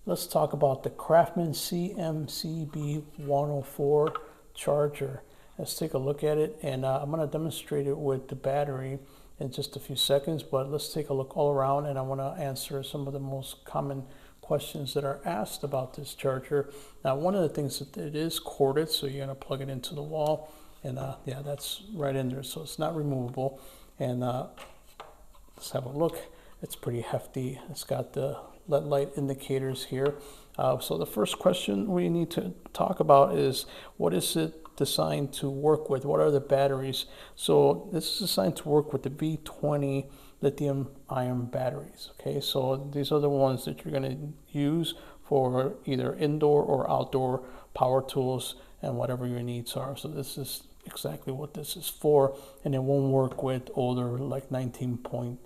Let's talk about the Craftsman CMCB104 charger. Let's take a look at it, and I'm going to demonstrate it with the battery in just a few seconds, but let's take a look all around, and I want to answer some of the most common questions that are asked about this charger. Now, one of the things that it is corded, so you're going to plug it into the wall, and yeah, that's right in there, so it's not removable. And let's have a look. It's pretty hefty. It's got the LED light indicators here. So the first question we need to talk about is, what is it designed to work with? What are the batteries? So this is designed to work with the V20 lithium ion batteries. Okay, so these are the ones that you're going to use for either indoor or outdoor power tools and whatever your needs are. So this is exactly what this is for, and it won't work with older like 19.2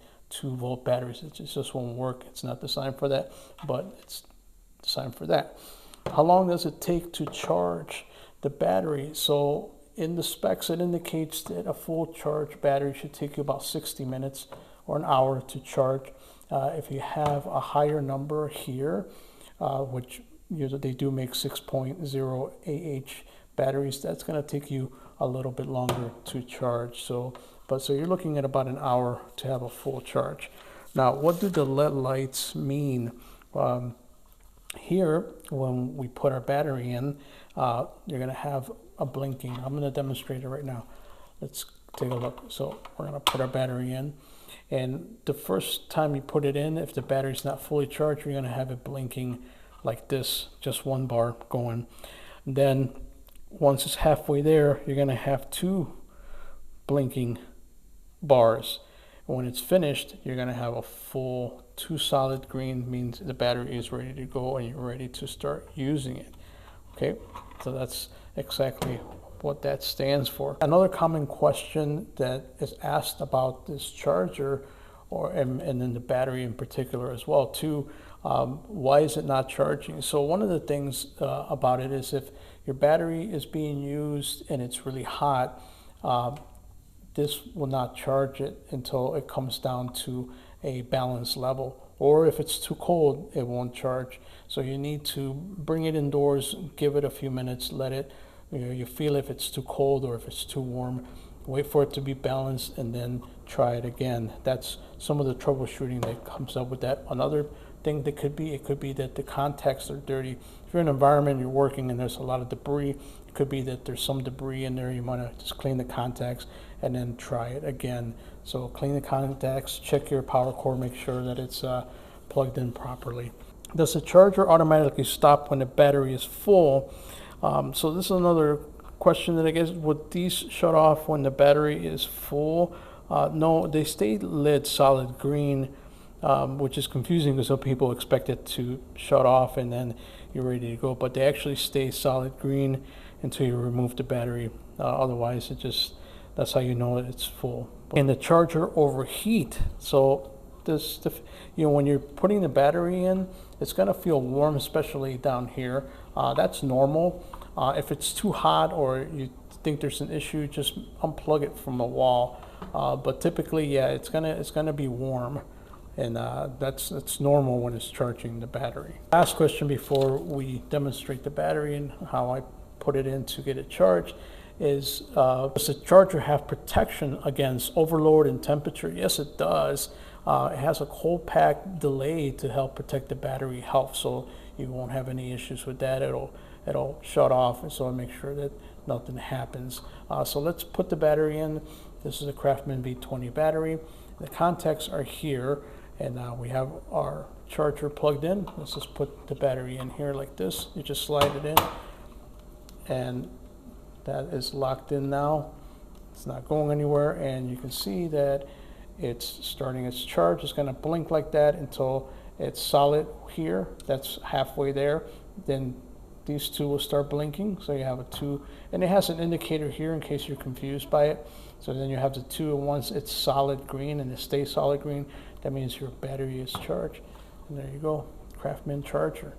volt batteries. It just won't work. It's not designed for that, but it's designed for that. How long does it take to charge the battery? So in the specs, it indicates that a full charge battery should take you about 60 minutes or an hour to charge. If you have a higher number here, which they do make 6.0 AH batteries, that's going to take you a little bit longer to charge. So you're looking at about an hour to have a full charge. Now, what do the LED lights mean? Here, when we put our battery in, you're going to have a blinking. I'm going to demonstrate it right now. Let's take a look. So we're going to put our battery in, and the first time you put it in, if the battery's not fully charged, you're going to have it blinking like this, just one bar going. Then once it's halfway there, you're going to have two blinking bars. When it's finished, you're going to have a full two solid green, means the battery is ready to go and you're ready to start using it. Okay, so that's exactly what that stands for. Another common question that is asked about this charger, and then the battery in particular as well too, why is it not charging? So one of the things about it is, if your battery is being used and it's really hot, this will not charge it until it comes down to a balanced level. Or if it's too cold, it won't charge. So you need to bring it indoors, give it a few minutes, let it, you feel if it's too cold or if it's too warm, wait for it to be balanced, and then try it again. That's some of the troubleshooting that comes up with that. Another thing that could be, it could be that the contacts are dirty. If you're in an environment, you're working and there's a lot of debris, it could be that there's some debris in there. You want to just clean the contacts and then try it again. So clean the contacts, check your power cord, make sure that it's plugged in properly. Does the charger automatically stop when the battery is full? So this is another question that I guess, would these shut off when the battery is full? No, they stay lit solid green, which is confusing because some people expect it to shut off and then you're ready to go, but they actually stay solid green until you remove the battery. Otherwise, that's how you know it's full. And the charger overheat. So when you're putting the battery in, it's going to feel warm, especially down here. That's normal. If it's too hot or you think there's an issue, just unplug it from the wall. But typically, yeah, it's gonna be warm, and that's normal when it's charging the battery. Last question before we demonstrate the battery and how I put it in to get it charged is, does the charger have protection against overload and temperature? Yes, it does. It has a cold pack delay to help protect the battery health, so you won't have any issues with that. It'll shut off, and so make sure that nothing happens. So let's put the battery in. This is a Craftsman V20 battery. The contacts are here, and we have our charger plugged in. Let's just put the battery in here like this. You just slide it in, and that is locked in now. It's not going anywhere, and you can see that it's starting its charge. It's going to blink like that until it's solid here. That's halfway there. Then these two will start blinking. So you have a 2, and it has an indicator here in case you're confused by it. So then you have the 2, and once it's solid green and it stays solid green, that means your battery is charged. And there you go, Craftsman charger.